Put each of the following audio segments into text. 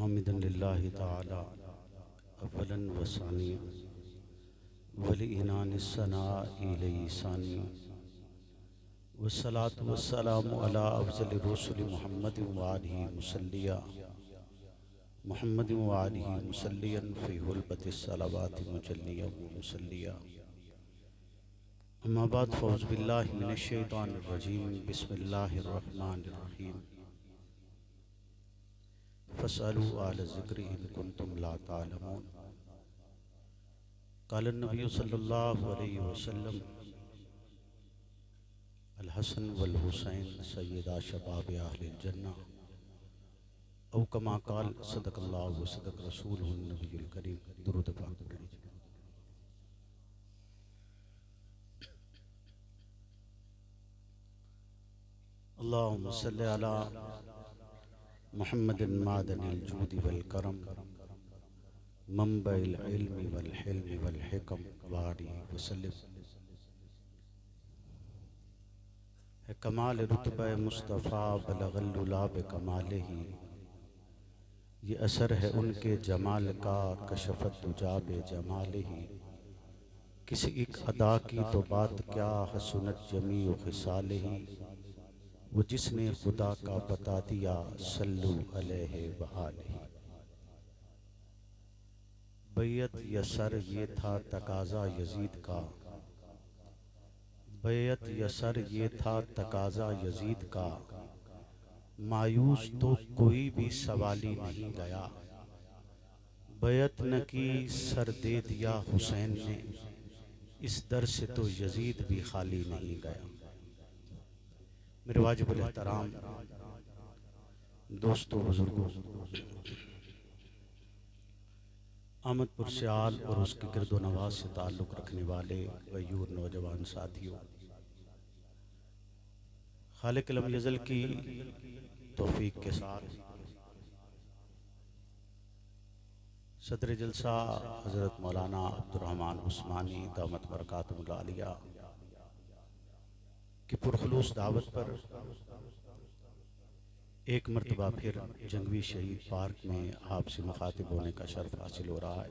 حامدا للہ تعالی اولا و ثانیا ولعنان الثناء الیہ ثانیا والصلاة والسلام علی افضل الرسل محمد وآلہ مسلیہ محمد وآلہ مسلیہ فی حلبت الصلوات مجلیہ ومسلیہ اما بعد فاعوذ باللہ من الشیطان الرجیم بسم اللہ الرحمن الرحیم فاسألوا اہل الذکر ان کنتم لا تعلمون قال النبی صلی اللہ علیہ وسلم الحسن والحسین سیدا شباب اہل الجنہ او کما قال صدق اللہ و صدق رسولہ النبی الکریم درود پاک پڑھیں۔ اللہم صلی علی محمد معدن الجود والکرم منبع العلم والحلم والحکم وآلہ وسلم۔ ہے کمال رتبہ مصطفیٰ بلغ العلا بکمالہ، یہ اثر ہے ان کے جمال کا کشفت دجا بجمالہ۔ کسی ایک ادا کی تو بات کیا حسنت جمیع خصالہ، وہ جس نے خدا کا بتا دیا صلو علیہ وآلہ۔ بیعت یسر یہ تھا تقاضا یزید کا، بیعت یسر یہ تھا تقاضا یزید کا، مایوس تو کوئی بھی سوالی نہیں گیا۔ بیعت نہ کی سر دے دیا حسین نے، اس در سے تو یزید بھی خالی نہیں گیا۔ میرے واجب الاحترام دوستو بزرگوں، احمد پور سیال اور اس کے گرد و نواح سے تعلق رکھنے والے غیور نوجوان ساتھیوں، خالق لم یزل کی توفیق کے ساتھ صدر جلسہ حضرت مولانا عبدالرحمن عثمانی دامت برکاتہ العالیہ کی پرخلوص دعوت پر ایک مرتبہ پھر جنگوی شہید پارک میں آپ سے مخاطب ہونے کا شرف حاصل ہو رہا ہے۔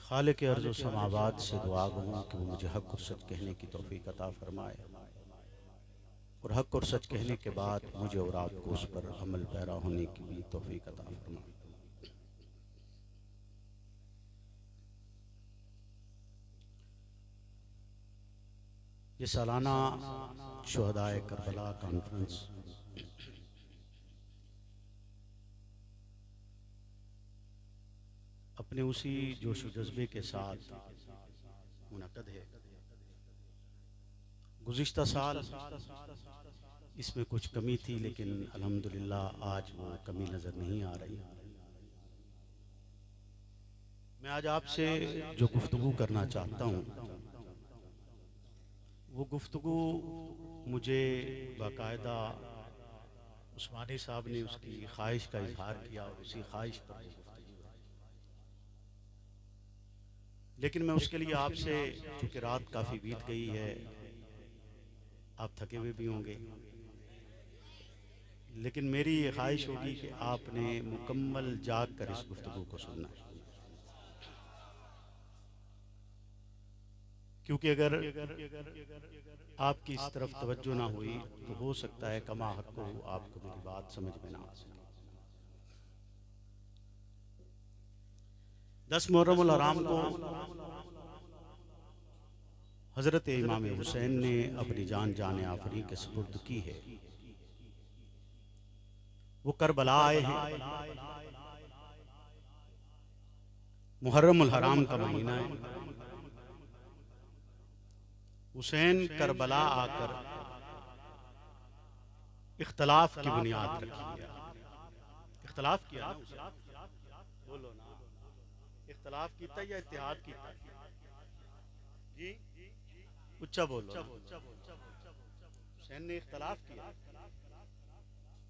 خالق ارض و سماوات سے دعا گو کہ وہ مجھے حق اور سچ کہنے کی توفیق عطا فرمائے، اور حق اور سچ کہنے کے بعد مجھے اور آپ کو اس پر عمل پیرا ہونے کی بھی توفیق عطا فرمائے۔ یہ سالانہ شہدائے کربلا کانفرنس اپنے اسی جوش و جذبے کے ساتھ منعقد ہے۔ گزشتہ سال اس میں کچھ کمی تھی، لیکن الحمدللہ آج وہ کمی نظر نہیں آ رہی۔ میں آج آپ سے جو گفتگو کرنا چاہتا ہوں، وہ گفتگو مجھے باقاعدہ عثمانی صاحب نے اس کی خواہش کا اظہار کیا اور اسی خواہش پر گفتگو ہے، لیکن میں اس کے لیے آپ سے، چونکہ رات کافی بیت گئی ہے، آپ تھکے ہوئے بھی ہوں گے، لیکن میری یہ خواہش ہوگی کہ آپ نے مکمل جاگ کر اس گفتگو کو سننا ہے، کیونکہ اگر آپ کی اس طرف توجہ نہ ہوئی تو ہو سکتا ہے کما حق کو آپ کو میری بات سمجھ میں نہ آ سکے۔ 10 محرم الحرام کو حضرت امام حسین نے اپنی جان آفریں کے سپرد کی ہے۔ وہ کربلا آئے ہیں، محرم الحرام کا مہینہ ہے، حسین کربلا آ کر اختلاف کی بنیاد رکھی ہے۔ اختلاف کیا نا، بولو نا، اختلاف کیتا یا اتحاد کیتا؟ جی اچھا بولو۔ حسین نے اختلاف کیا،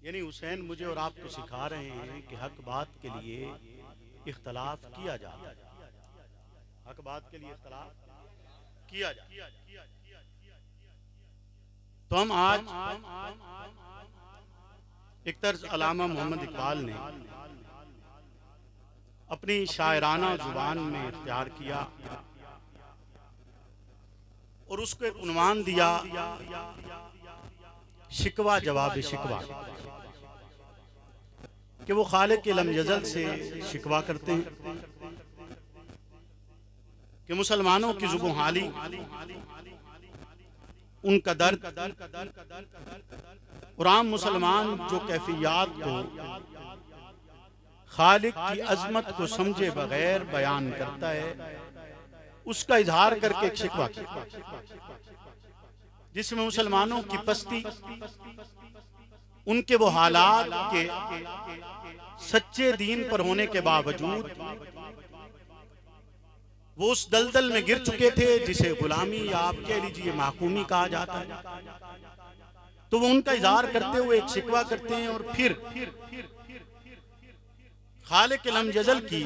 یعنی حسین مجھے اور آپ کو سکھا رہے ہیں کہ حق بات کے لیے اختلاف کیا جاتا ہے، حق بات کے لیے اختلاف کیا جاتا ہے۔ تو ہم آج ایک طرز علامہ محمد اقبال نے اپنی شاعرانہ زبان میں اختیار کیا اور اس کو ایک عنوان دیا شکوہ جواب شکوہ، کہ وہ خالق لم یزل سے شکوہ کرتے ہیں کہ مسلمانوں کی زبوں حالی، ان کا درد اور عام مسلمان جو کیفیات کو خالق کی عظمت کو سمجھے بغیر بیان کرتا ہے، اس کا اظہار کر کے ایک شکوہ کیا جس میں مسلمانوں کی پستی، ان کے وہ حالات کے سچے دین پر ہونے کے باوجود وہ اس دلدل میں گر چکے تھے جسے غلامی یا آپ کہہ لیجیے محکومی کہا جاتا ہے، تو وہ ان کا اظہار کرتے ہوئے ایک شکوہ کرتے ہیں اور پھر خالق لم یزل کی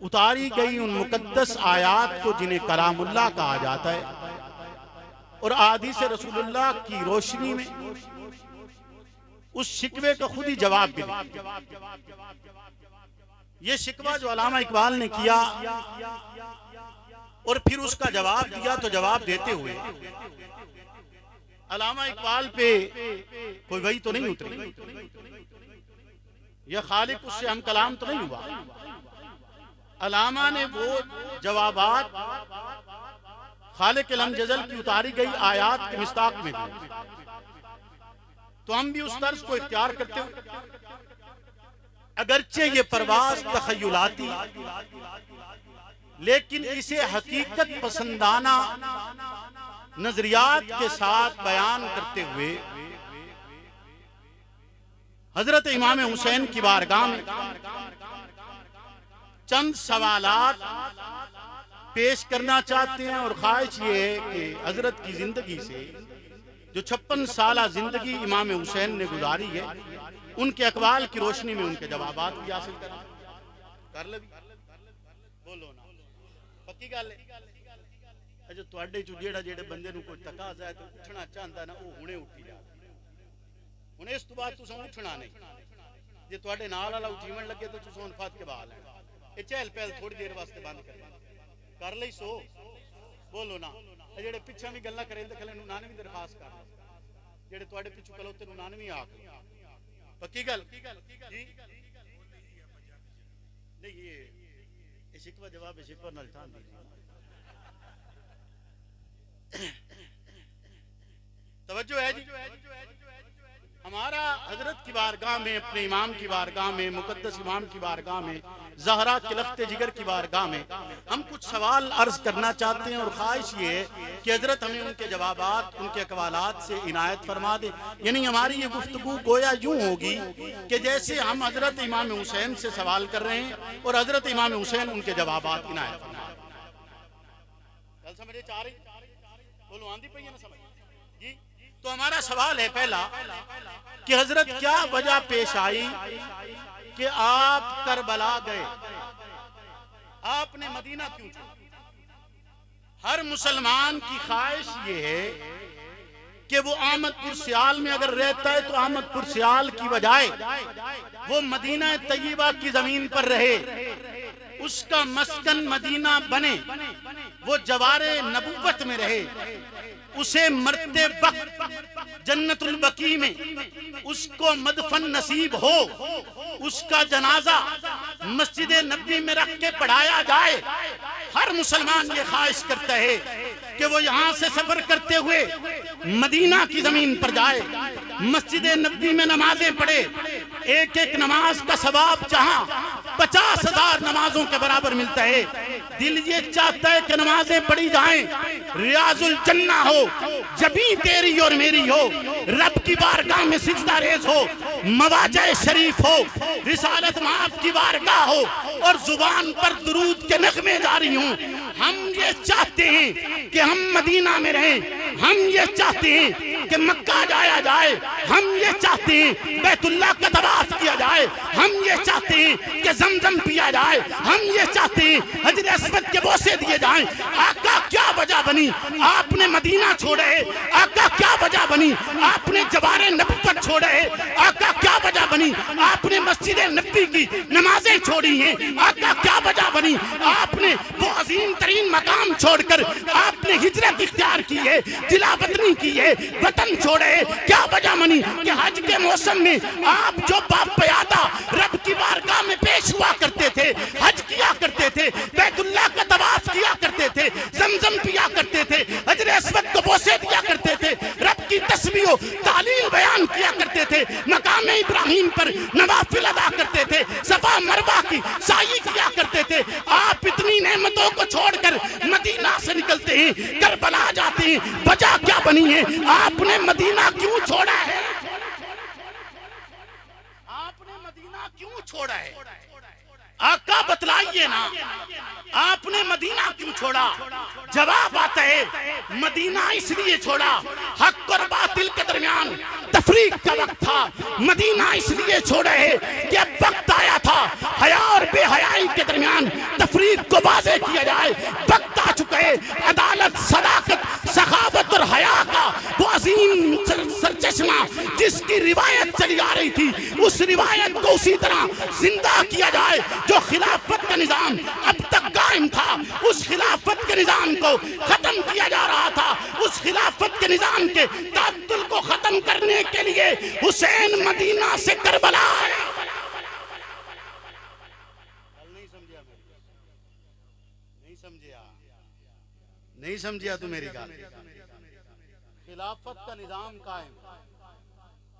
اتاری گئی ان مقدس آیات کو جنہیں کلام اللہ کہا جاتا ہے اور احادیث رسول اللہ کی روشنی میں اس شکوے کا خود ہی جواب بھی دیا۔ یہ شکوہ جو علامہ اقبال نے کیا اور پھر اس کا جواب دیا، تو جواب دیتے ہوئے علامہ اقبال پہ کوئی وحی تو نہیں اتری، یہ خالق اس سے ہم کلام تو نہیں ہوا۔ علامہ نے وہ جوابات خالق لم یزل کی اتاری گئی آیات کے مصداق میں دی، تو ہم بھی اس طرز کو اختیار کرتے ہوئے اگرچہ یہ پرواز تخیلاتی لیکن اسے حقیقت پسندانہ نظریات کے ساتھ بیان کرتے ہوئے حضرت امام حسین کی بارگاہ میں چند سوالات پیش کرنا چاہتے ہیں، اور خواہش یہ ہے کہ حضرت کی زندگی سے جو 56 سالہ زندگی امام حسین نے گزاری ہے، ان کے اقوال کی روشنی میں ان کے جوابات بھی حاصل کر لیں۔ بولو نا پکی گل ہے۔ اچھا تواڈے چوں جیڑا بندے نوں کوئی تقاضا ہے تو اٹھنا چاہندا نا، وہ ہنے اٹھی جا۔ ہن اس تو بعد تساں اٹھنا نہیں، جے تواڈے نال والا اٹھیون لگے تو تساں فات کے بعد لینا، اے چہل پہل تھوڑی دیر واسطے بند کر لئی سو۔ بولو نا جڑے پیچھے بھی گلاں کریں تے کھلے نوں بھی درخواست کر جڑے تواڈے پیچھے کھلوتے نوں بھی آکھ پکی گل جی نہیں، یہ شکوہ جواب شکوہ نال ٹھان دی توجہ ہے جی۔ ہمارا حضرت کی بارگاہ میں، اپنے امام کی بارگاہ میں، مقدس امام کی بارگاہ میں، زہرا کے لخت جگر کی بارگاہ میں ہم کچھ سوال عرض کرنا چاہتے ہیں، اور خواہش یہ ہے کہ حضرت ہمیں ان کے جوابات، ان کے اقوالات سے عنایت فرما دے۔ یعنی ہماری یہ گفتگو گویا یوں ہوگی کہ جیسے ہم حضرت امام حسین سے سوال کر رہے ہیں اور حضرت امام حسین ان کے جوابات عنایت فرما دے۔ گل سمجھے چاہ رہی؟ بولو آندھی پئی ہے نا سمجھ جی۔ تو ہمارا سوال ہے پہلا کہ حضرت کیا وجہ پیش آئی کہ آپ کربلا گئے، آپ نے مدینہ کیوں چھوڑا؟ ہر مسلمان کی خواہش یہ ہے کہ وہ احمد پور سیال میں اگر رہتا ہے تو احمد پور سیال کی بجائے وہ مدینہ طیبہ کی زمین پر رہے، اس کا مسکن مدینہ بنے، وہ جوار نبوت میں رہے، اسے مرتے وقت جنت البقیع میں اس کو مدفن نصیب ہو، اس کا جنازہ مسجد نبوی میں رکھ کے پڑھایا جائے۔ ہر مسلمان یہ خواہش کرتا ہے کہ وہ یہاں سے سفر کرتے ہوئے مدینہ کی زمین پر جائے، مسجد نبوی میں نمازیں پڑھے، ایک ایک نماز کا ثواب جہاں 50,000 نمازوں کے برابر ملتا ہے۔ دل یہ چاہتا ہے کہ نمازیں پڑھی جائیں، ریاض الجنہ ہو، جبیں تیری اور میری ہو، رب کی بارگاہ میں سجدہ ریز ہو، مواجہ شریف ہو، رسالت مآب کی بارگاہ ہو، اور زبان پر درود کے نغمے جاری ہوں۔ ہم یہ چاہتے ہیں کہ ہم مدینہ میں رہیں، ہم یہ چاہتے ہیں کہ مکہ جایا جائے، ہم یہ چاہتے ہیں بیت اللہ کا طواف کیا جائے، جائے، ہم یہ چاہتے ہیں کہ زمزم پیا جائے، ہم یہ چاہتے ہیں حجر اسود کے بوسے دیے جائیں۔ آقا کیا وجہ بنی آپ نے مدینہ چھوڑے؟ آقا کیا وجہ بنی آپ نے جوار نبوت چھوڑے؟ آقا کیا وجہ بنی آپ نے مسجد نبی کی نمازیں چھوڑی ہیں؟ آقا کیا وجہ بنی آپ نے وہ عظیم ترین مقام چھوڑ کر آپ نے ہجرت اختیار کی ہے، دلا وطنی کی ہے، وطن چھوڑے؟ کیا وجہ بنی کہ حج کے موسم میں آپ جو باپ پیادہ رب کی بارگاہ میں پیش ہوا کرتے تھے، حج کیا کرتے تھے، بیت اللہ کا طواف کیا کرتے تھے، زمزم پیا کرتے تھے، حجر اسود کو بوسے دیا کرتے تھے، رب کی تسبیح و تعلیل بیان کیا کرتے تھے، مقام ابراہیم پر نوافل ادا کرتے تھے، صفا مروہ کی سعی کیا کرتے تھے، آپ اتنی نعمتوں کو چھوڑ کر مدینہ سے نکلتے ہیں، کربلا جاتے ہیں، وجہ کیا بنی ہے؟ آپ نے مدینہ کیوں چھوڑا ہے؟ آپ نے مدینہ کیوں چھوڑا ہے؟ آقا بتلائیے نا، آپ نے مدینہ کیوں چھوڑا؟ جواب آتا ہے مدینہ اس لیے چھوڑا، حق اور باطل کے درمیان تفریق کا وقت تھا۔ مدینہ اس لیے چھوڑا ہے کہ اب وقت آیا تھا حیا اور بے حیائی کے درمیان تفریق کو واضح کیا جائے۔ وقت آ چکا ہے عدالت، صداقت، سخاوت اور حیا کا وہ عظیم سرچشمہ جس کی روایت چلی آ رہی تھی، اس روایت کو اسی طرح زندہ کیا جائے۔ جو خلافت کا نظام اب تک قائم تھا، اس خلافت کے نظام کو ختم کیا جا رہا تھا۔ اس خلافت کے نظام کے تعطل کو ختم کرنے کے لیے حسین مدینہ سے کربلا آئے۔ نہیں سمجھیا تو میری گال؟ خلافت کا نظام قائم،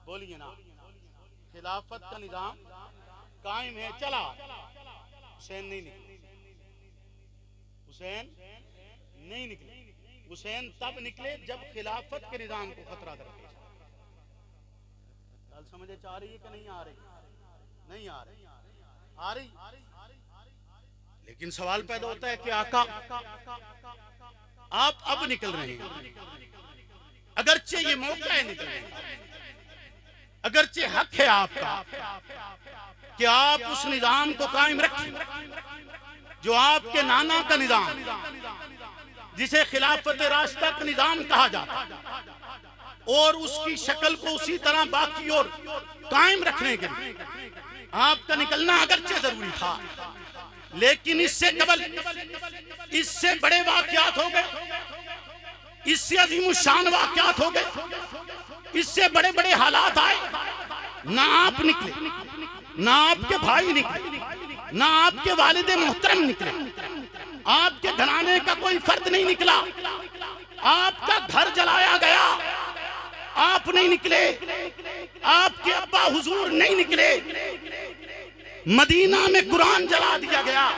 بولیے نا، خلافت کا نظام قائم ہے، چلا۔ حسین نہیں نکلے، حسین نہیں نکلے، حسین تب نکلے جب خلافت کے نظام کو خطرہ درپیش۔ گل سمجھے چاہ رہی ہے کہ نہیں آ رہی؟ نہیں آ رہی، آ رہی۔ لیکن سوال پیدا ہوتا ہے کہ آقا آپ اب نکل رہے ہیں، اگرچہ یہ موقع ہے نکلنے کا، اگرچہ حق ہے آپ کا کہ آپ اس نظام کو قائم رکھیں جو آپ کے نانا کا نظام، جسے خلافت راشدہ کا نظام کہا جاتا، اور اس کی شکل کو اسی طرح باقی اور قائم رکھنے کے لیے آپ کا نکلنا اگرچہ ضروری تھا، لیکن اس سے قبل اس سے بڑے واقعات ہو گئے، اس سے عظیم الشان واقعات ہو گئے، اس سے بڑے بڑے حالات آئے۔ نہ آپ نکلے، نہ آپ کے بھائی نکلے، نہ آپ کے والد محترم نکلے، آپ کے گھرانے کا کوئی فرد نہیں نکلا، آپ کا گھر جلایا گیا، آپ نہیں نکلے، آپ کے ابا حضور نہیں نکلے، مدینہ میں قرآن جلا دیا گیا،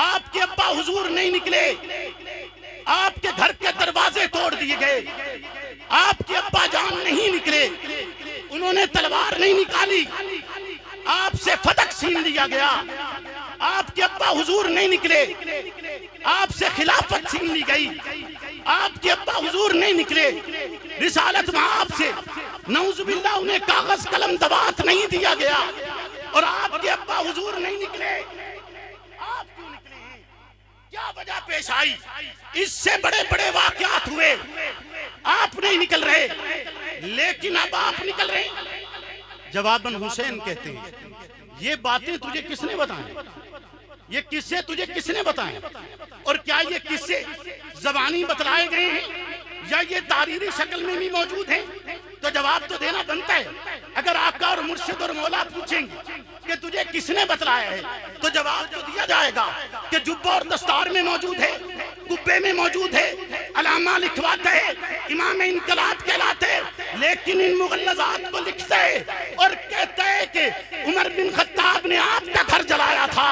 آپ کے ابا حضور نہیں نکلے، آپ کے گھر کے دروازے توڑ دیے گئے، آپ کے ابا جان نہیں نکلے، انہوں نے تلوار نہیں نکالی، آپ سے فتق چھین لیا گیا، آپ کے ابا حضور نہیں نکلے، آپ سے خلافت چھین لی گئی، آپ کے ابا حضور نہیں نکلے، رسالت میں آپ سے نعوذ باللہ انہیں کاغذ قلم دوات نہیں دیا گیا، اور آپ کے ابا حضور نہیں نکلے، آپ کیوں نکلے ہیں؟ کیا وجہ پیش آئی؟ اس سے بڑے بڑے واقعات ہوئے، آپ نہیں نکل رہے، لیکن اب آپ نکل رہے ہیں۔ جواباً حسین کہتے ہیں یہ باتیں تجھے کس نے بتائیں؟ یہ قصے تجھے کس نے بتائیں؟ اور کیا یہ قصے زبانی بتلائے گئے ہیں یا یہ تحریری شکل میں بھی موجود ہیں؟ تو جواب تو دینا بنتا ہے۔ اگر آقا اور مرشد اور مولا پوچھیں گے کہ تجھے کس نے بتلایا ہے تو جواب تو دیا جائے گا کہ جبہ اور دستار میں موجود ہے، قبے میں موجود ہے، علامہ لکھواتا ہے، امام انقلاب کہلاتے ہیں، لیکن ان مغلظات کو لکھتا ہے اور کہتا ہے کہ عمر بن خطاب نے آپ کا گھر جلایا تھا،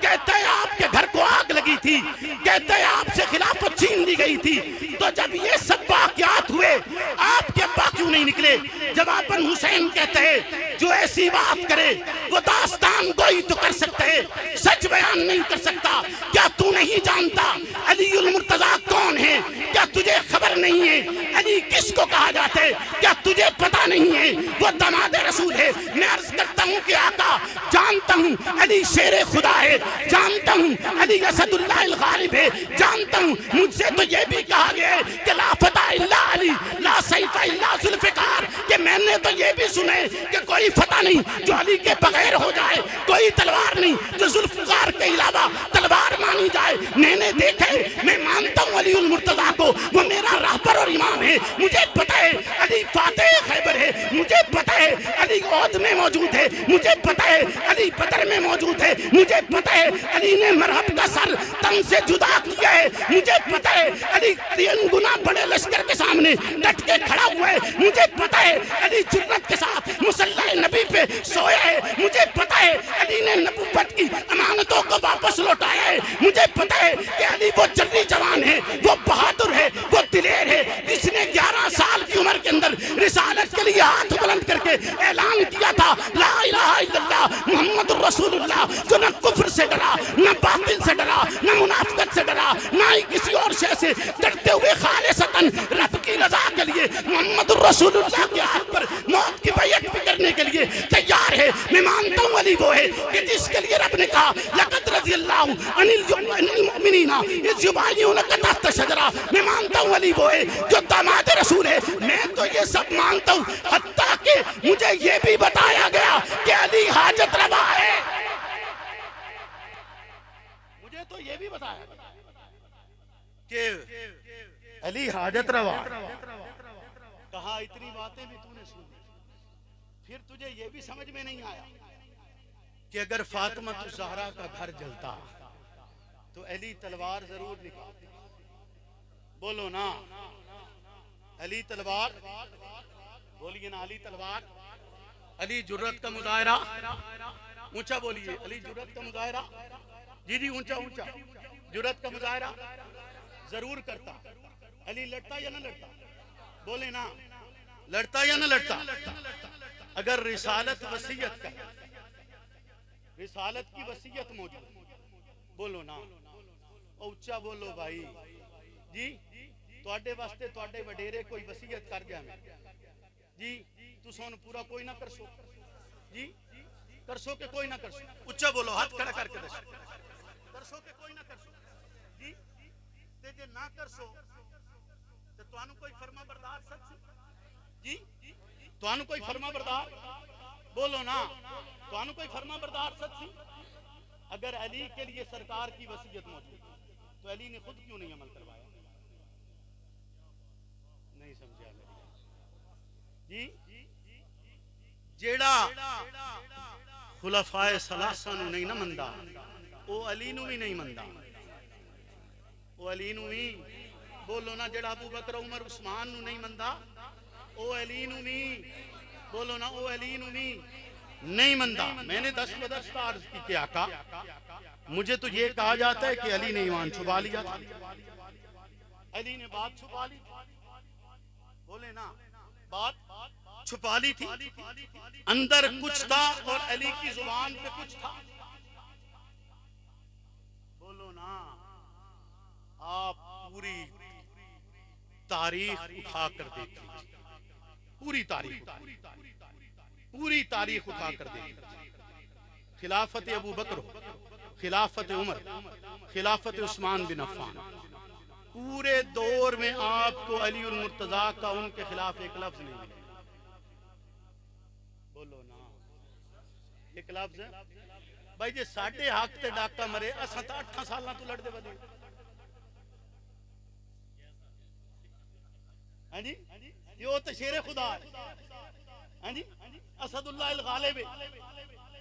کہتا ہے آپ کے گھر کو آگ لگی تھی، کہتا ہے آپ سے خلافت چھین لی گئی تھی۔ تو جب یہ سب واقعات ہوئے آپ کے ابا کیوں نہیں نکلے؟ نکلے جواباً حسین کہتے ہیں جو ایسی بات کرے وہ داستان گوئی تو کر سکتے ہیں سچ بیان نہیں کر سکتا کیا تو نہیں جانتا علی المرتضیٰ کون ہے کیا تجھے خبر نہیں ہے علی کس کو کہا جاتا ہے کیا تجھے پتا نہیں ہے وہ داماد رسول ہے میں عرض کرتا ہوں کہ آقا جانتا ہوں علی شیر خدا ہے جانتا ہوں علی اسد اللہ الغالب ہے جانتا ہوں مجھ سے تو یہ بھی کہا گیا ہے کہ لا فتح الا علی لا سیف الا ذوالفقار کہ میں نے تو یہ بھی سنے کہ کوئی فتح نہیں جو علی کے بغیر ہو جائے کوئی تلوار نہیں جو ذوالفقار کے علاوہ تلوار مانی جائے میں نے دیکھے میں مانتا ہوں علی المرتضیٰ کو وہ میرا راہبر اور امام ہے مجھے پتا ہے علی فاتح خیبر ہے مجھے پتا ہے علی عہد میں موجود ہے مجھے پتا ہے علی بدر میں موجود ہے مجھے پتا ہے علی نے مرحب کا سر تن سے جدا کیا ہے مجھے پتا ہے علی 3 گنا بڑے لشکر کے سامنے ڈٹ کے کھڑا ہوا ہے مجھے پتا ہے علی جرت کے ساتھ مصلی نبی پہ سویا ہے مجھے پتا ہے علی نے نبوت کی امانتوں کو واپس لوٹایا ہے مجھے پتا ہے کہ علی وہ جلدی جوان ہے وہ بہادر ہے وہ دلیر ہے جس نے 11 سال کی عمر کے اندر رسالت کے لیے ہاتھ بلند کر کے اعلان کیا تھا لا الہ الا اللہ محمد رسول اللہ جو نہ کفر سے ڈرا نہ باطل سے ڈرا نہ منافقت سے ڈرا نہ ہی کسی اور شے سے ڈرتے ہوئے خالصتاً رب کی رضا کے لیے محمد رسول اللہ کے ہاتھ پر موت کی بیعت بھی کرنے کے لیے تیار ہے میں مانتا ہوں علی وہ ہے کہ جس کے لیے رب نے کہا لقد رضی اللہ عن المؤمنین اذ یبایعونک تحت الشجرہ میں مانتا ہوں علی وہ ہے جو داماد رسول ہے میں تو یہ سب مانتا ہوں حتیٰ کہ مجھے یہ بھی بتایا گیا کہ علی حاجت روا ہے مجھے تو یہ بھی بتایا گیا کہ علی حاجت روا کہا اتنی باتیں بھی تو نے سنی پھر تجھے یہ بھی سمجھ میں نہیں آیا کہ اگر فاطمہ الزہرا کا گھر جلتا تو علی تلوار ضرور نکالتے بولو نا علی تلوار بولیے نا علی تلوار علی جرت کا مظاہرہ اونچا بولیے علی جرت کا مظاہرہ جی اونچا اونچا جرت کا مظاہرہ ضرور کرتا علی لڑتا یا نہ لڑتا بولے نا لڑتا یا نہ لڑتا اگر رسالت وصیت کا رسالت کی وصیت موجود بولو نا اونچا بولو بھائی جی تواڈے واسطے تواڈے وڈیرے کوئی وصیت کر جائے جی تو سون پورا کوئی نہ کر سو جی کر سو کہ کوئی نہ کر سو اونچا بولو ہاتھ کھڑا کر کے دس کر سو کہ کوئی نہ کر سو جی تے جے نہ کر سو تے تانوں کوئی فرما بردار سچ جی تانوں کوئی فرما بردار بولو نا تانوں کوئی فرما بردار سچ اگر علی کے لیے سرکار کی وصیت موجود تو علی نے خود کیوں نہیں عمل کروایا نہیں سمجھا جی جیڑا خلفائے ثلاثہ نو نہیں نہ مندا او علی نو بھی نہیں مندا او علی نو بھی بولو نا جیڑا ابو بکر عمر عثمان نو نہیں مندا او علی نو بھی بولو نا او علی نو بھی نہیں مندا میں نے 10 بدرستہ عرض کی کہ آقا مجھے تو یہ کہا جاتا ہے کہ علی نے ایمان چھپا لیا تھا علی نے بات چھپا لی بولے نا بات چھپا لی تھی اندر کچھ تھا اور علی کی زبان پہ کچھ تھا بولو نا آپ پوری تاریخ اٹھا کر دیکھیں پوری تاریخ اٹھا کر دیکھیں خلافت ابو بکر خلافت عمر خلافت عثمان بن عفان پورے دور میں آپ کو علی المرتضیٰ کا ان کے خلاف ایک لفظ نہیں ملا بولو نا ایک لفظ بھائی جی ساڑھے حق تے ڈاکہ مرے اساں تا 8 سالہ تو لڑ دے بدے ہاں جی یہ تو شیر خدا ہے ہاں جی اسد اللہ الغالب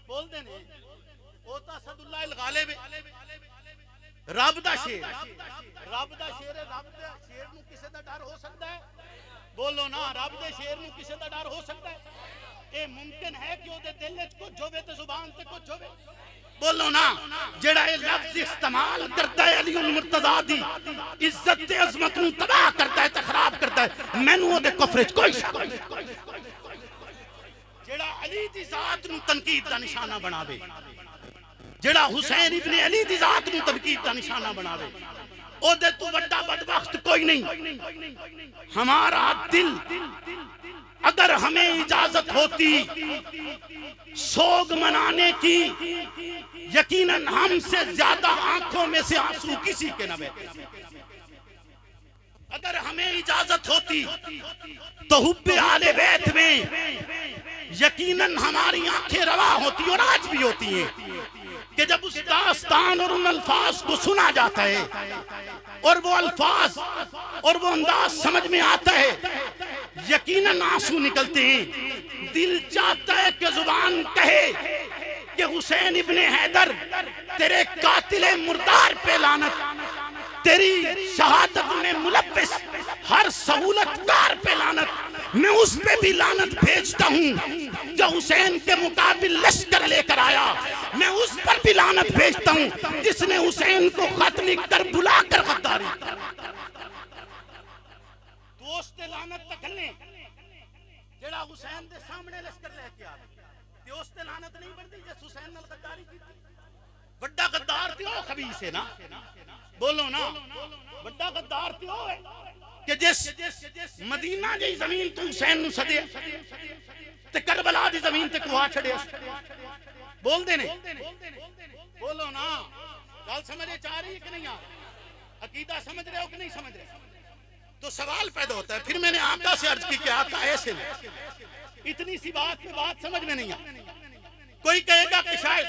بول دے نے وہ تو اسد اللہ الغالب رب دا شیر رب دا شیر رب دے شیر نو کسے دا ڈر ہو سکتا ہے بولو نا رب دے شیر نو کسے دا ڈر ہو سکتا ہے اے ممکن ہے کہ او دے دل وچ کچھ ہوے تے زبان تے کچھ ہوے بولو نا جڑا یہ لفظ استعمال کرتا ہے علی المرتضیٰ دی عزت تے عظمت نو تباہ کرتا ہے تے خراب کرتا ہے، مینوں او دے کفر وچ کوئی شک نہیں۔ جڑا علی دی ذات نو تنقید دا نشانہ بناوے، جڑا حسین ابن علی دی ذات نو تنقید دا نشانہ بناوے، او دے تو بڑا بدبخت کوئی نہیں۔ ہمارا دل اگر ہمیں اجازت ہوتی سوگ منانے کی، یقیناً ہم سے زیادہ آنکھوں میں سے آنسو کسی کے نہ بہتے۔ اگر ہمیں اجازت ہوتی تو حب آل بیت میں یقیناً ہماری آنکھیں رواں ہوتی، اور آج بھی ہوتی ہیں، کہ جب اس داستان اور ان الفاظ کو سنا جاتا ہے اور وہ الفاظ اور وہ انداز سمجھ میں آتا ہے، یقیناً آنسو نکلتے ہیں۔ دل چاہتا ہے کہ زبان کہے کہ حسین ابن حیدر تیرے قاتل مردار پہ لعنت، تیری شہادت میں ملبس ہر سہولت کار پہ لعنت، میں اس پہ بھی لعنت بھیجتا ہوں جو حسین کے مقابل لشکر لے کر آیا، میں اس پر بھی لعنت بھیجتا ہوں جس نے حسین کو خط لکھ کر بلا کر غداری۔ دوست لعنت تکھلنے جڑا حسین دے سامنے لشکر لے کے آ دوست لعنت نہیں بندی جس حسین نال غداری کی، بڑا غدار تے او خبیث ہے نا، بولو نا بڑا غدار تے او ہے کہ جس مدینہ دی زمین تو حسین نو سدے تے کربلا دی زمین تے کوہا چھڑے، بول دے نے، بولو نا گل سمجھے چاہ رہی ہے کہ نہیں آ رہی؟ عقیدہ سمجھ رہے ہو کہ نہیں سمجھ رہے؟ تو سوال پیدا ہوتا ہے، پھر میں نے آقا سے عرض کی کہ آقا ایسے نہیں، اتنی سی بات میں بات سمجھ میں نہیں آ، کوئی کہے گا کہ شاید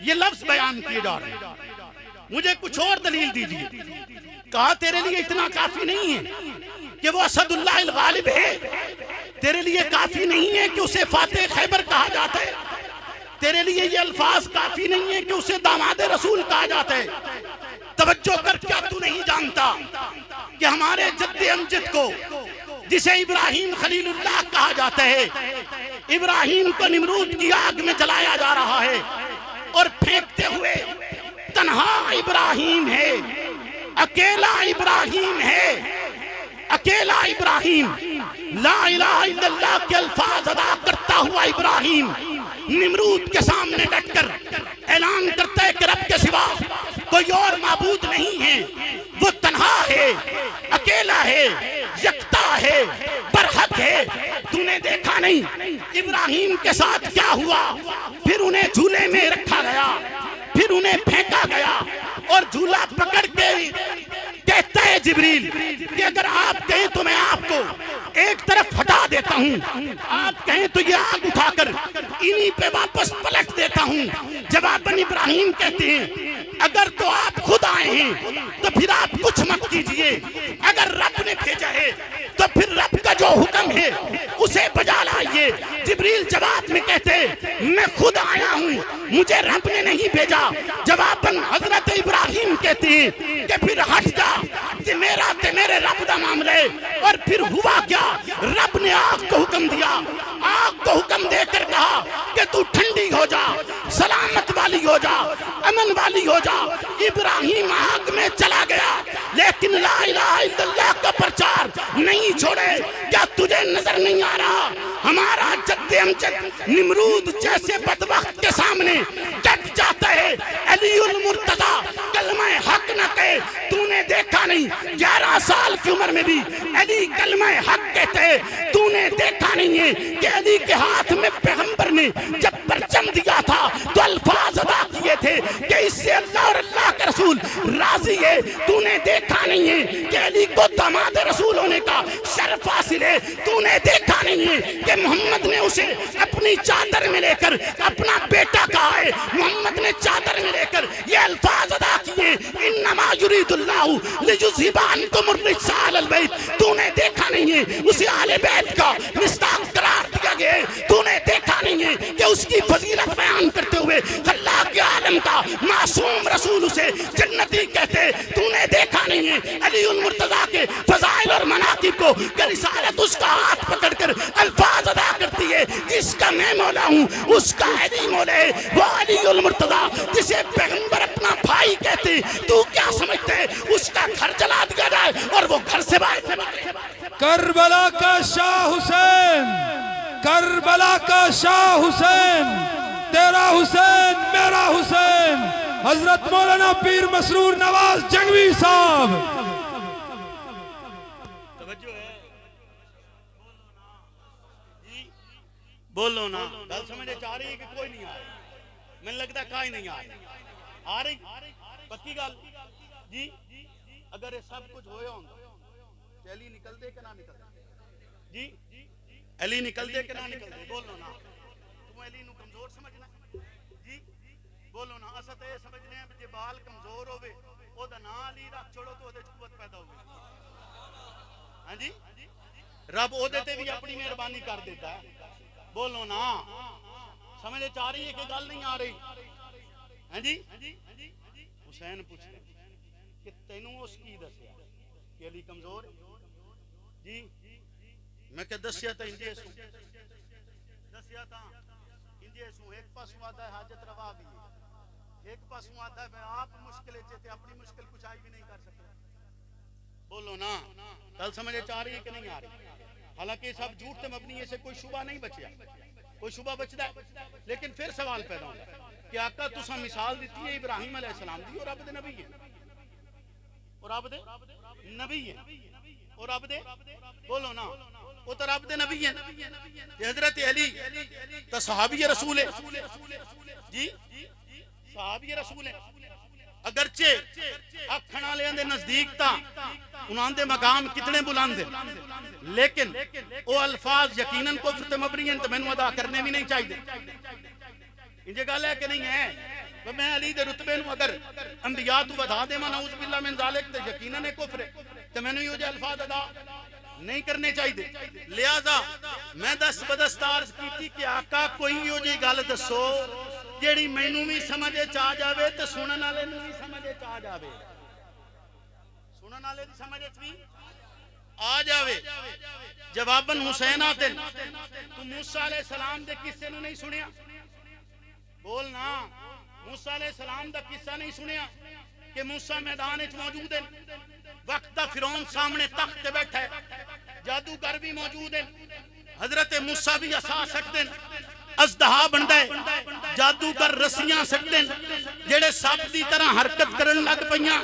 یہ لفظ بیان کیے جا رہے ہیں، مجھے کچھ اور دلیل دیجیے۔ کہا تیرے لیے اتنا کافی نہیں ہے کہ وہ اسد اللہ الغالب ہے، تیرے لیے کافی نہیں ہے کہ اسے فاتح خیبر کہا جاتا ہے، تیرے لیے یہ الفاظ کافی نہیں ہے کہ اسے داماد رسول کہا جاتا ہے۔ توجہ کر، کیا تو نہیں جانتا کہ ہمارے جد امجد کو جسے ابراہیم خلیل اللہ کہا جاتا ہے، ابراہیم کو نمرود کی آگ میں جلایا جا رہا ہے اور پھینکتے ہوئے تنہا ابراہیم ہے، اکیلا ابراہیم ہے، اکیلا ابراہیم، لا الہ الا اللہ کے الفاظ ادا کرتا ہوا ابراہیم نمرود کے سامنے ڈٹ کر اعلان کرتا ہے کہ رب کے سوا کوئی اور معبود نہیں ہے، وہ تنہا ہے، اکیلا ہے، یکتا ہے، برحق ہے۔ تو نے دیکھا نہیں ابراہیم کے ساتھ کیا ہوا؟ پھر انہیں جھولے میں رکھا گیا، پھر انہیں پھینکا گیا، اور جھولا پکڑ کے کہتا ہے جبریل کہ اگر آپ کہیں تو میں آپ کو ایک طرف ہٹا دیتا ہوں، آپ کہیں تو یہ آگ اٹھا کر انہی پہ واپس پلٹ دیتا ہوں۔ جواباً ابراہیم کہتے ہیں اگر تو آپ خود آئے ہیں تو پھر آپ کچھ مت کیجئے، اگر رب نے بھیجا ہے تو پھر رب کا جو حکم ہے اسے بجا لائیے۔ جبریل جواب میں کہتے میں خود آیا ہوں، مجھے رب نے نہیں بھیجا۔ جواباً حضرت ابراہیم کہتے ہیں کہ پھر ہٹ جا، کہ میرا تے میرے رب دا معاملہ ہے۔ اور پھر ہوا کیا؟ رب نے آگ کو حکم دیا، آگ کو حکم دے کر کہا کہ تو ٹھنڈی ہو جا، سلامت والی ہو جا، امن والی ہو جا۔ ابراہیم آگ میں چلا گیا، لیکن لا الہ الا اللہ کا پرچار نہیں چھوڑے۔ کیا تجھے نظر نہیں آ رہا ہمارا جد امجد نمرود جیسے بدبخت کے سامنے ڈٹ جاتا ہے؟ علی المرتضیٰ کلمہ حق نہ کہے، تو نے دیکھا نہیں 11 سال کی عمر میں بھی علی کلمہ حق کہتے ہیں؟ تو نے دیکھا نہیں ہے کہ علی کے ہاتھ میں پیغمبر نے جب پرچم دیا تھا تو الفاظ ادا کیے تھے کہ اس سے اللہ اور اللہ کا رسول راضی ہے؟ تو نے دیکھا نہیں ہے کہ علی کو داماد رسول ہونے کا شرف حاصل ہے؟ تو نے دیکھا نہیں ہے کہ محمد نے اسے اپنی چادر میں لے کر اپنا بیٹا کہا ہے؟ محمد نے چادر میں لے کر یہ الفاظ ادا کیے انما یرید اللہ لیذھب عنکم الرجس اہل البیت۔ تو نے دیکھا نہیں ہے اسے اہل بیت کا مصداق قرار دیا گیا ہے؟ تو نے دیکھا نہیں ہے کہ اس کی فضیلت بیان کرتے ہوئے اللہ کے عالم کا معصوم رسول اسے جنتی کہتے؟ تو نے دیکھا نہیں ہے علی المرتضیٰ کے فضائل اور مناقب کو کہ رسالت اس کا ہاتھ پکڑ کر الفاظ ادا کرتی لیے جس کا میں مولا ہوں اس کا علی مولا ہے، وہ علی المرتضیٰ جسے پیغمبر اپنا بھائی کہتے، تو کیا سمجھتے ہے اس کا گھر جلا دیا جائے اور وہ گھر سے باہر نہ نکلے؟ کربلا کا شاہ حسین، کربلا کا شاہ حسین، تیرا حسین میرا حسین، حضرت مولانا پیر مسرور نواز جنگوی صاحب۔ توجہ ہے، بولو نا، گل سمجھے چاہ رہی ہے کہ کوئی نہیں آ رہی؟ میں لگتا ہے کہیں نہیں آ رہی پکی گل جی۔ اگر یہ سب کچھ ہویا ہوں تو علی نکل دے کہ نہ نکل دے جی؟ علی نکل دے کہ نہ نکل دے؟ بولو نا، تم علی نو کمزور سمجھنا جی؟ بولو نا، اسا تے سمجھنے ہیں جے بال کمزور ہوئے او دا نا علی رکھ چھوڑو تو او دے قوت پیدا ہوگی۔ ہاں جی، رب او دے تے بھی اپنی مہربانی کر دیتا ہے۔ بولو نا، سمجھے چاہ رہی ہے کہ گل نہیں آ رہی؟ ہاں جی، حسین پوچھتے کہ تینوں اس کی دسیا کہ علی کمزور جی؟ میں کہ دسیا تا انجے سوں، دسیا تا انجے سوں۔ ایک پاسوں آتا ہے حاجت روا بھی ہے، ایک پاسوں آتا ہے میں آپ مشکلیں چاہتے اپنی مشکل کچھ آئی بھی نہیں کر سکتا۔ بولو نا، گل سمجھے چاہ رہی ہے کہ نہیں آ رہی؟ حالانکہ سب جھوٹ تے مبنی ہے، سے کوئی شبہ نہیں بچیا، کوئی شبہ بچدا ہے، لیکن پھر سوال پیدا ہوتا ہے کہ آقا تساں مثال دیتی ہے ابراہیم علیہ السلام دی، اور رب دے نبی ہے، اور رب دے نبی ہے، اور رب دے، بولو نا، وہ تو رب دے نبی ہے۔ حضرت علی تو صحابی رسول ہے جی، صحابی رسول ہے، اگرچہ اکھنا لے اندے نزدیک تا انہاں دے مقام کتنے بلند ہیں، لیکن وہ الفاظ یقیناً کفر تے مبنی ہیں تو میں ادا کرنے بھی نہیں چاہیے۔ انجھے گل ہے کہ نہیں ہے؟ میں علی دے رتبے نو اگر انبیاء تو بدا دے نعوذ باللہ من ذالک تو یقیناً کفر ہے، تو میں نے یہ الفاظ ادا نہیں کرنے چاہیے۔ لہذا میں دس بدستار کیتی کہ آقا کوئی یہ جی گل دسو جیڑی مینوں بھی سمجھے چاہ جاوے تو سنن والے نوں بھی سمجھے چاہ جاوے، سنن والے دی سمجھے بھی آ جاوے۔ جواباً حسین آتے تو موسیٰ علیہ السلام دے قصے نو نہیں سنیا؟ بولنا، موسیٰ علیہ السلام دا قصہ نہیں سنیا کہ موسیٰ میدان اچ موجود ہیں، وقت دا فرعون سامنے تخت تے بیٹھا ہے، جادوگر بھی موجود ہیں، حضرت موسیٰ بھی عصا سکتے ہیں، ازدہا بندہ ہے، جادوگر رسیاں سکتے ہیں، جڑے سب دی طرح حرکت کرن لگ پئیاں۔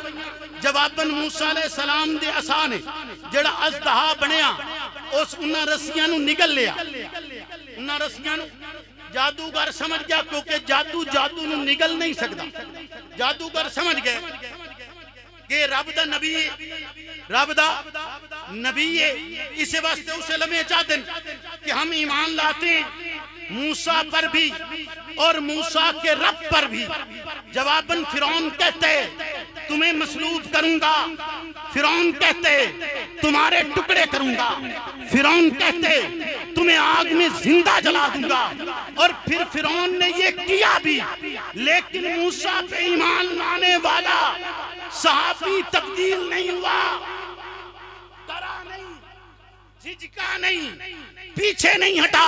جواباً موسیٰ علیہ السلام دے عصا نے جڑا ازدہا بنیا اس انہاں رسیاں نو نگل لیا، انہاں رسیاں نو جادوگر سمجھ گیا، کیونکہ جادو نو نگل نہیں سکتا، جادوگر سمجھ گئے کہ رب دا نبی ہے، رب دا نبی ہے، اسے واسطے اسے لمحے چاہتے ہیں کہ ہم ایمان لاتے ہیں موسیٰ پر بھی اور موسیٰ کے رب پر بھی۔ جواباً فرعون کہتے تمہیں مسلوب کروں گا، فرعون کہتے تمہارے ٹکڑے کروں گا، فرعون کہتے تمہیں آگ میں زندہ جلا دوں گا، اور پھر فرعون نے یہ کیا بھی، لیکن موسیٰ پہ ایمان لانے والا صحابی تبدیل نہیں ہوا، ڈرا نہیں، جھجکا نہیں، پیچھے نہیں ہٹا،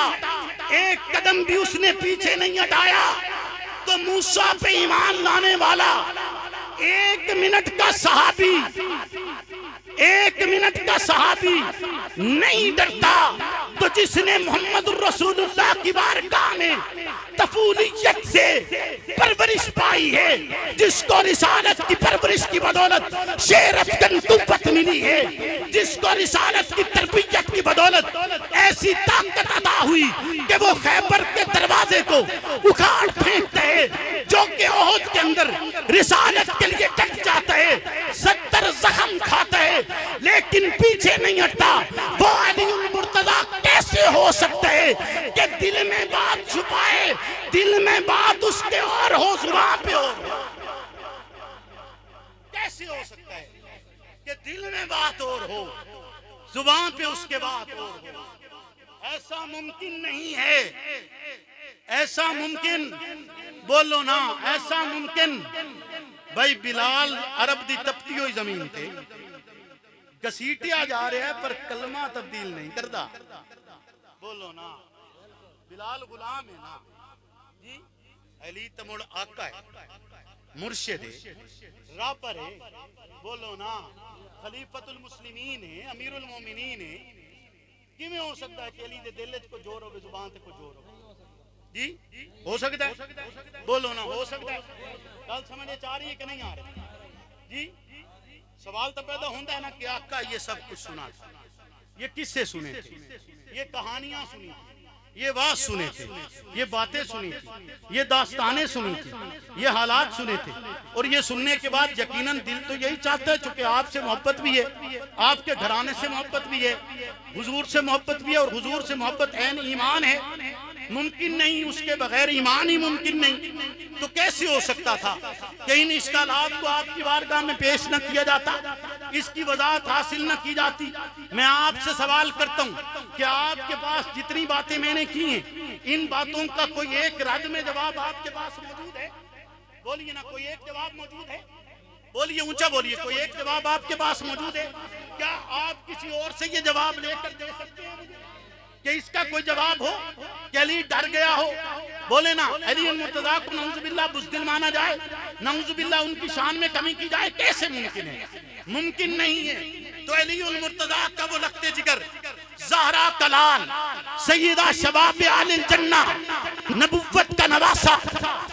ایک قدم بھی اس نے پیچھے نہیں ہٹایا۔ تو موسیٰ پہ ایمان لانے والا ایک منٹ کا صحابی، ایک منٹ کا صحابی نہیں ڈرتا، تو جس نے محمد الرسول اللہ کی بارگاہ میں طفولیت سے پرورش پائی ہے، جس کو رسالت کی پرورش کی بدولت شیرت قوت ملی ہے، جس کو رسالت کی تربیت کی بدولت ایسی طاقت عطا ہوئی کہ وہ خیبر کے دروازے کو اکھاڑ پھینکتا ہے، جو کہ احد کے اندر رسالت کے لیے ڈٹ جاتا ہے، 70 زخم کھاتا ہے، لیکن پیچھے نہیں ہٹتا۔ وہ علی المرتضیٰ کیسے ہو سکتا ہے کہ دل میں بات چھپائے، دل میں بات اس کے اور ہو، زبان پہ ہو؟ کیسے ہو سکتا ہے کہ دل میں بات اور ہو، زبان پہ اس کے بات اور ہو؟ ایسا ممکن نہیں ہے، ایسا ممکن، بولو نا، ایسا ممکن۔ بھائی بلال عرب دی تپتی ہوئی زمین تے گسیٹیا جا رہا ہے پر کلمہ تبدیل نہیں کرتا، بولو نا۔ بلال غلام ہے نا جی، علی تمڑ آقا ہے، مرشد ہے، رابر ہے، بولو نا، خلیفۃ المسلمین ہے، امیر المومنین ہے، کیویں ہو سکتا ہے کہ علی دے دل وچ کو جوڑ ہوے زبان تے کو جوڑ ہو جی؟ ہو سکتا ہے؟ بولو نا، ہو سکتا ہے؟ گل سمجھ آ رہی ہے کہ نہیں آ رہی جی؟ سوال تو پیدا ہوتا ہے نا کہ آقا یہ سب کچھ سنا تھا، یہ کس سے سنے تھے؟ یہ کہانیاں سنی تھی، یہ واز سنے تھے، یہ باتیں سنی تھی، یہ داستانیں سنی تھی، یہ حالات سنے تھے، اور یہ سننے کے بعد یقیناً دل تو یہی چاہتا ہے، چونکہ آپ سے محبت بھی ہے، آپ کے گھرانے سے محبت بھی ہے، حضور سے محبت بھی ہے، اور حضور سے محبت عین ایمان ہے، ممکن نہیں، اس کے بغیر ایمان ہی ممکن نہیں، تو کیسے ہو سکتا تھا کہ ان اشکالات کو آپ کی بارگاہ میں پیش نہ کیا جاتا، اس کی وضاحت حاصل نہ کی جاتی؟ میں آپ سے سوال کرتا ہوں کہ آپ کے پاس جتنی باتیں میں نے کی ہیں، ان باتوں کا کوئی ایک رد میں جواب آپ کے پاس موجود ہے؟ بولیے نا، کوئی ایک جواب موجود ہے؟ بولیے، اونچا بولیے، کوئی ایک جواب آپ کے پاس موجود ہے؟ کیا آپ کسی اور سے یہ جواب لے کر دے سکتے ہیں مجھے کہ اس کا کوئی جواب ہو کہ علی ڈر گیا ہو؟ بولے نا، علی المرتضیٰ کو نعوذ باللہ بزدل مانا جائے، نعوذ باللہ ان کی شان میں کمی کی جائے، کیسے ممکن ہے؟ ممکن نہیں ہے۔ تو علی المرتضیٰ کا وہ لخت جگر، زہرا کلال، سیدہ شباب آل الجنہ، نبوت کا نواسہ،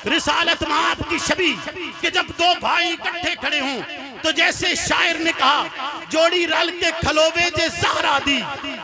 رسالت مآب کی شبیہ، کہ جب دو بھائی اکٹھے کھڑے ہوں تو جیسے شاعر نے کہا، جوڑی رل کے کھلوے جے زہرا دی،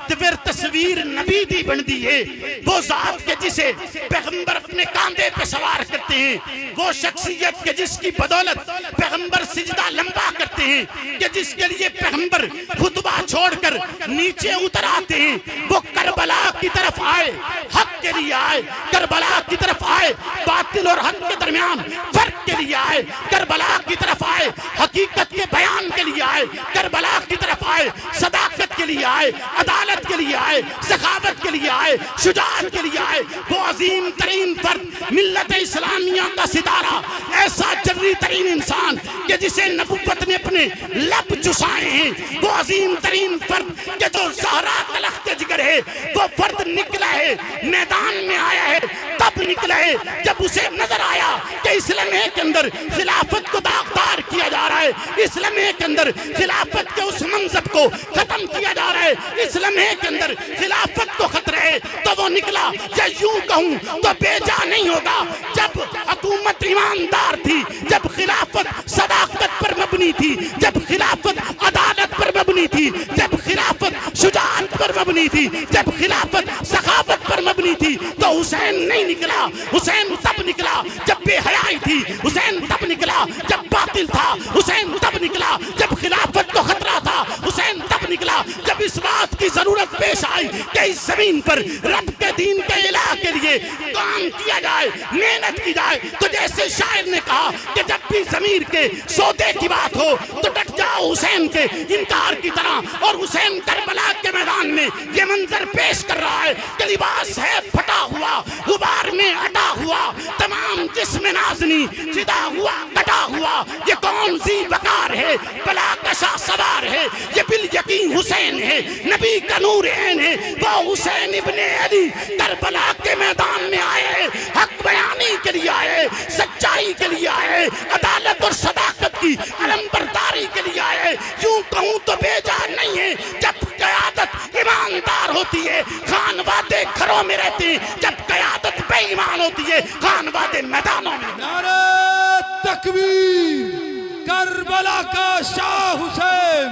تو پھر تصویر نبی دی بن دی ہے، وہ ذات کے جسے پیغمبر اپنے کاندھے پہ سوار کرتے ہیں، وہ شخصیت کے جس کی بدولت پیغمبر سجدہ لمبا کرتے ہیں، کہ جس کے لیے پیغمبر خطبہ چھوڑ کر نیچے اتر آتے ہیں، وہ کربلا کی طرف آئے، حق کے لیے آئے، کربلا کی طرف آئے، باطل اور حق کے درمیان فرق کے لیے آئے، کربلا کی طرف آئے، حقیقت کے بیان کے لیے آئے، کربلا کی طرف آئے، صداقت کے لیے آئے، عدالت کے لیے آئے، سخاوت کے لیے آئے، شجاعت کے لیے آئے، وہ عظیم ترین فرد، ملت اسلامیہ کا ستارہ، ایسا جری ترین انسان کہ جسے نبوت نے اپنے لب چسائے ہیں، وہ عظیم ترین فرد کہ جو زہرا کا لخت جگر ہے، وہ فرد نکلا ہے، میدان میں آیا ہے، تب نکلا ہے جب اسے نظر آیا کہ اس لمحے کے اندر خلافت کو داغدار کیا جا رہا ہے، اس لمحے کے اندر خلافت کے اس منصب کو ختم کیا جا رہا ہے، اس لمحے کے اندر خلافت کو خطرہ ہے، تو وہ نکلا۔ یا یوں کہوں تو بے جا نہیں ہوگا، جب حکومت ایماندار تھی، جب خلافت صداقت پر مبنی تھی، جب خلافت عدالت پر مبنی تھی، جب خلافت شجاعت پر مبنی تھی، جب خلافت سخاوت پر مبنی تھی، تو حسین نہیں نکلا۔ حسین تب نکلا جب بے حیائی تھی، حسین تب نکلا جب باطل تھا، حسین تب نکلا جب خلافت کو خطرہ تھا، حسین تب نکلا جب اس بات کی ضرورت پیش آئی کہ اس زمین پر رب کے دین کے الہ کے لیے کام کیا جائے، محنت کی جائے۔ تو جیسے شاعر نے کہا کہ جب بھی ضمیر کے سودے کی بات ہو تو ڈٹ جاؤ حسین کے انکار کی طرح، اور حسین کربلا کے میدان میں یہ منظر پیش کر رہا ہے کہ لباس ہے پھٹا ہوا، غبار میں اٹا ہوا، تمام جسم نازنی فدا ہوا کٹا ہوا، یہ کون سی وقار ہے، بلا کشا سوار ہے، یہ بالیقین حسین ہے، نبی کا نور عین ہے، وہ حسین ابن علی کربلا کے میدان میں آئے، حق بیانی کے لیے آئے، سچائی کے لیے آئے، عدالت اور صداقت کی علم برداری کے لیے آئے۔ یوں کہوں تو بے جان نہیں ہے، جب قیادت ایماندار ہوتی ہے خانوادے گھروں میں رہتے ہیں، جب قیادت بے ایمان ہوتی ہے خانوادے میدانوں میں۔ نعرہ تکبیر! کربلا کا شاہ حسین،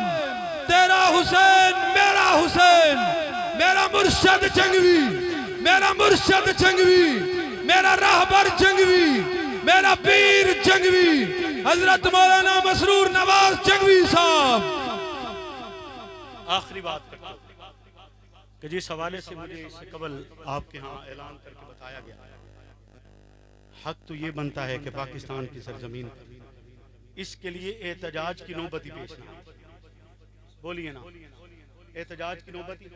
تیرا حسین میرا حسین، میرا مرشد جنگوی، میرا مرشد جنگوی، میرا راہبر جنگوی، میرا پیر جنگوی، حضرت مولانا مسرور نواز جنگوی صاحب۔ آخری بات کرتا ہوں کہ جس حوالے سے مجھے اس سے قبل آپ کے ہاں اعلان کر کے بتایا گیا، حق تو یہ بنتا ہے کہ پاکستان کی سرزمین پر اس کے لیے احتجاج کی نوبت ہی پیش نہ، بولیے نا، احتجاج کی نوبت ہی۔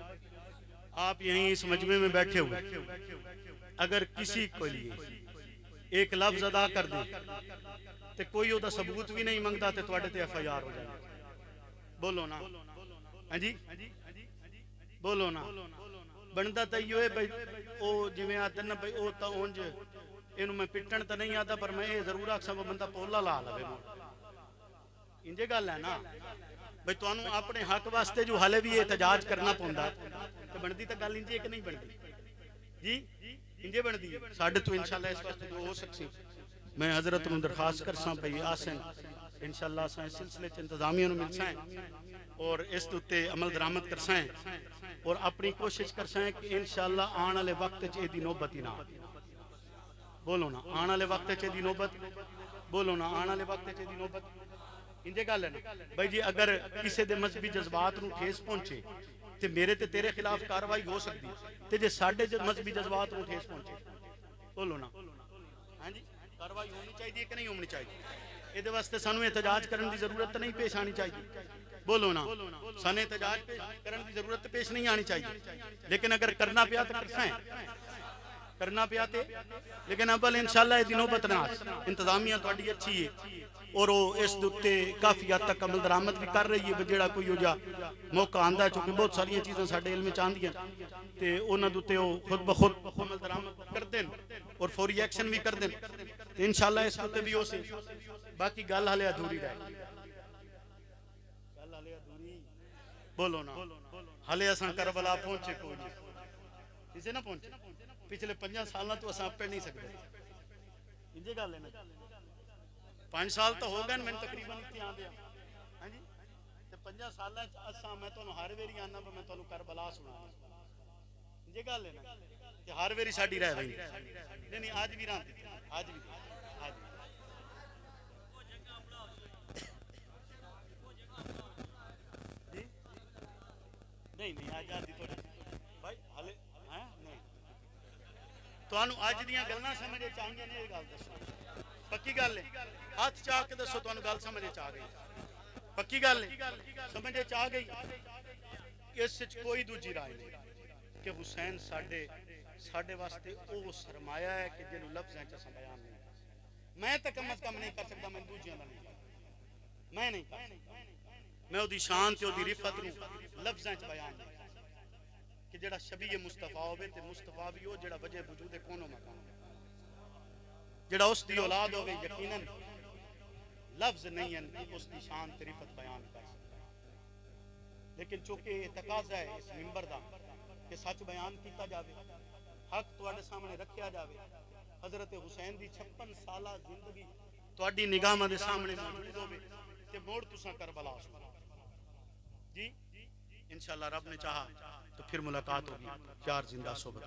آپ یہیں اس مجمع میں بیٹھے ہوئے اگر کسی کو لیے ایک لفظ ادا کر دیں تو کوئی وہ ثبوت بھی نہیں منگتا تو تواڈے تے ایف آئی آر ہو جائے۔ بولو نا، ہاں جی، بولو نا، ਬਣਦਾ ਤਾਂ ਇਹੋ ਹੈ ਬਈ ਉਹ ਜਿਵੇਂ ਆਦਨ ਨਾ ਬਈ ਉਹ ਤਾਂ ਉਂਝ ਇਹਨੂੰ ਮੈਂ ਪਿੱਟਣ ਤਾਂ ਨਹੀਂ ਆਦਾ ਪਰ ਮੈਂ ਇਹ ਜ਼ਰੂਰ ਆਖਾਂ ਉਹ ਬੰਦਾ ਪੋਲਾ ਲਾ ਲਵੇ ਇੰਜੇ ਗੱਲ ਹੈ ਨਾ ਬਈ ਤੁਹਾਨੂੰ ਆਪਣੇ ਹੱਕ ਵਾਸਤੇ ਜੋ ਹਾਲੇ ਵੀ ਇhtਜਾਜ ਕਰਨਾ ਪਉਂਦਾ ਤੇ ਬਣਦੀ ਤਾਂ ਗੱਲ ਇੰਜੇ ਕਿ ਨਹੀਂ ਬਣਦੀ ਜੀ ਇੰਜੇ ਬਣਦੀ ਸਾਡੇ ਤੋਂ ਇਨਸ਼ਾਅੱਲਾ ਇਸ ਵਾਸਤੇ ਜੋ ਹੋ ਸਕਸੀ میں حضرت نو درخواست کرساں پئی آسن انشاءاللہ اساں اس سلسلے چ انتظامیہ نو ملساں اور اس تے عمل درآمد کرساں اور اپنی کوشش کرساں کہ انشاءاللہ آن والے وقت چ ایدی نوبت ہی نہ بولو نا آن والے وقت چ ایدی نوبت بولو نا آن والے وقت چ ایدی نوبت انجے گل ہے نا بھائی جی اگر کسی دے مذہبی جذبات نو ٹھیس پہنچے تے میرے تے تیرے خلاف کاروائی ہو سکتی تے جے ساڈے مذہبی جذبات نو ٹھیس پہنچے بولو نا ہاں جی کاروائی ہونی چاہیے کہ نہیں ہونی چاہیے یہ واسطے سانو احتجاج کرنے کی ضرورت نہیں پیش آنی چاہیے بولو نا سانو احتجاج کرنے کی ضرورت پیش نہیں آنی چاہیے لیکن اگر کرنا پیا تو کرنا پیا تے لیکن ابل انشاءاللہ یہ نوبت نہ انتظامیہ تہاڈی اچھی ہے اور وہ اس دے کافی حد تک عمل درآمد بھی کر رہی ہے جڑا کوئی ہو جا موقع آندا ہے چونکہ بہت ساری چیزاں ساڈے علم وچ آندیاں تے انہاں دے وہ خود بخود عمل درآمد کردے اور فوری ایکشن بھی کردے تے انشاءاللہ اس تے بھی ہو سی باقی گل ہلے ادھوری رہ گل ہلے ادھوری بولو نا ہلے اساں کربلا پہنچے کوئی نہیں کسے نہ پہنچے پچھلے 5 سالاں تو اساں پڑھ نہیں سکتے انجے گل ہے نا 5 سال تو ہو گئے میں تقریباً اتنے آدھے ہاں جی تے 5 سالاں اساں میں تانوں ہر ویری آنا میں تانوں کربلا سنا یہ گل ہے نا کہ ہر ویری ساڈی رہ ویندی نہیں نہیں آج بھی رہندی آج بھی جی نہیں نہیں آج آندی تھوڑی بھائی ہلے ہیں نہیں تانوں اج دیاں گلاں سمجھ چاہیے نے یہ گل دسو پکی گل ہے ہاتھ چاہ کے دسو تانوں گل سمجھ آ گئی پکی گل ہے سمجھ آ گئی اس وچ کوئی دوجی رائے نہیں کہ حسین ساڈے واسطے او سرمایہ ہے کہ جنوں لفظاں چ بیان نہیں میں تے کم از کم نہیں کر سکدا میں دوجیاں دا نہیں میں نہیں کر سکدا میں اودی شان تے اودی رفعت نو لفظاں چ بیان نہیں کہ جڑا شبیہ مصطفیٰ ہوے تے مصطفیٰ بھی ہو جڑا وجہ وجود کونوں مکان جڑا اس دی اولاد ہوگی یقیناً لفظ نہیں ہے اس دی شان تریفت بیان کر سکتا لیکن چونکہ یہ تقاضا ہے اس منبر دا کہ سچ بیان کیتا جاوے حق تواڈے سامنے رکھیا جاوے حضرت حسین دی 56 سالہ زندگی تواڈی نگاہاں دے سامنے موجود ہوے تے موڑ تساں کربلا سنا جی انشاءاللہ رب نے چاہا تو پھر ملاقات ہوگی یار زندہ صحبت